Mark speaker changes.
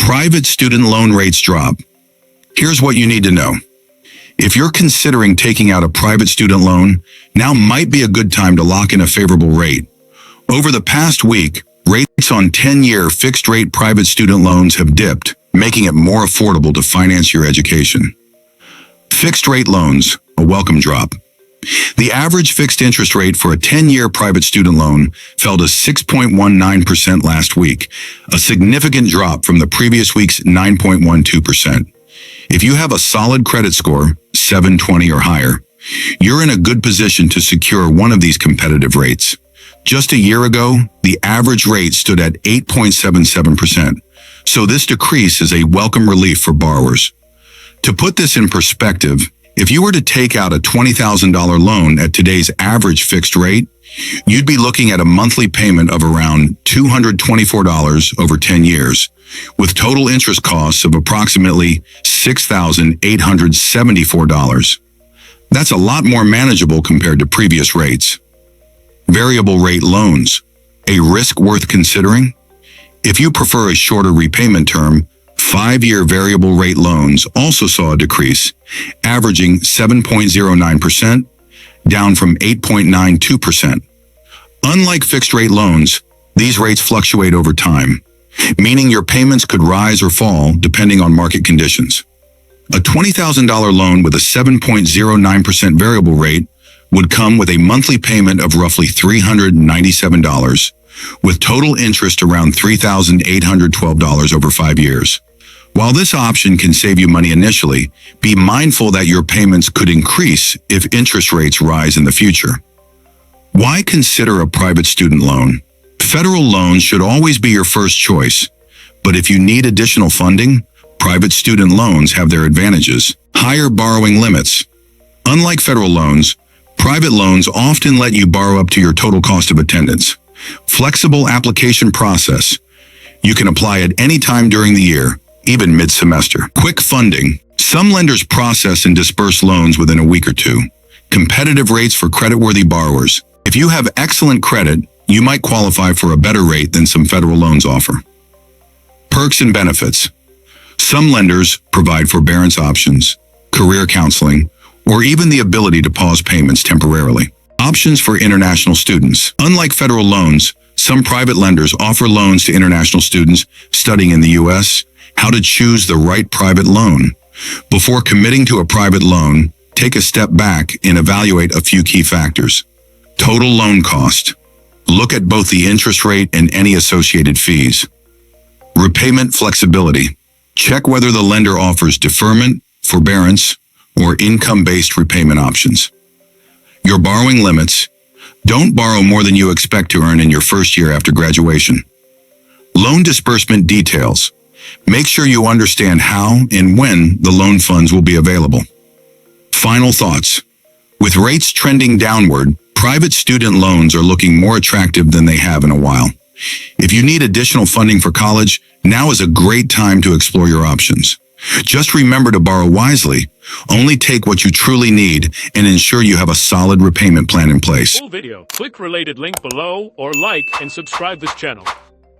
Speaker 1: Private student loan rates drop. Here's what you need to know. If you're considering taking out a private student loan, now might be a good time to lock in a favorable rate. Over the past week, rates on 10-year fixed-rate private student loans have dipped, making it more affordable to finance your education. Fixed-rate loans, a welcome drop. The average fixed interest rate for a 10-year private student loan fell to 6.19% last week, a significant drop from the previous week's 9.12%. If you have a solid credit score, 720 or higher, you're in a good position to secure one of these competitive rates. Just a year ago, the average rate stood at 8.77%, so this decrease is a welcome relief for borrowers. To put this in perspective, if you were to take out a $20,000 loan at today's average fixed rate, you'd be looking at a monthly payment of around $224 over 10 years, with total interest costs of approximately $6,874. That's a lot more manageable compared to previous rates. Variable rate loans, a risk worth considering? If you prefer a shorter repayment term, 5-year variable rate loans also saw a decrease, averaging 7.09%, down from 8.92%. Unlike fixed-rate loans, these rates fluctuate over time, meaning your payments could rise or fall depending on market conditions. A $20,000 loan with a 7.09% variable rate would come with a monthly payment of roughly $397, with total interest around $3,812 over 5 years. While this option can save you money initially, be mindful that your payments could increase if interest rates rise in the future. Why consider a private student loan? Federal loans should always be your first choice, but if you need additional funding, private student loans have their advantages. Higher borrowing limits. Unlike federal loans, private loans often let you borrow up to your total cost of attendance. Flexible application process. You can apply at any time during the year, even mid-semester. Quick funding. Some lenders process and disperse loans within a week or two. Competitive rates for creditworthy borrowers. If you have excellent credit, you might qualify for a better rate than some federal loans offer. Perks and benefits. Some lenders provide forbearance options, career counseling, or even the ability to pause payments temporarily. Options for international students. Unlike federal loans, some private lenders offer loans to international students studying in the U.S. How to choose the right private loan. Before committing to a private loan, take a step back and evaluate a few key factors. Total loan cost. Look at both the interest rate and any associated fees. Repayment flexibility. Check whether the lender offers deferment, forbearance, or income-based repayment options. Your borrowing limits. Don't borrow more than you expect to earn in your first year after graduation. Loan disbursement details. Make sure you understand how and when the loan funds will be available. Final thoughts. With rates trending downward, private student loans are looking more attractive than they have in a while. If you need additional funding for college, now is a great time to explore your options. Just remember to borrow wisely, only take what you truly need, and ensure you have a solid repayment plan in place.
Speaker 2: Full video. Click related link below or like and subscribe this channel.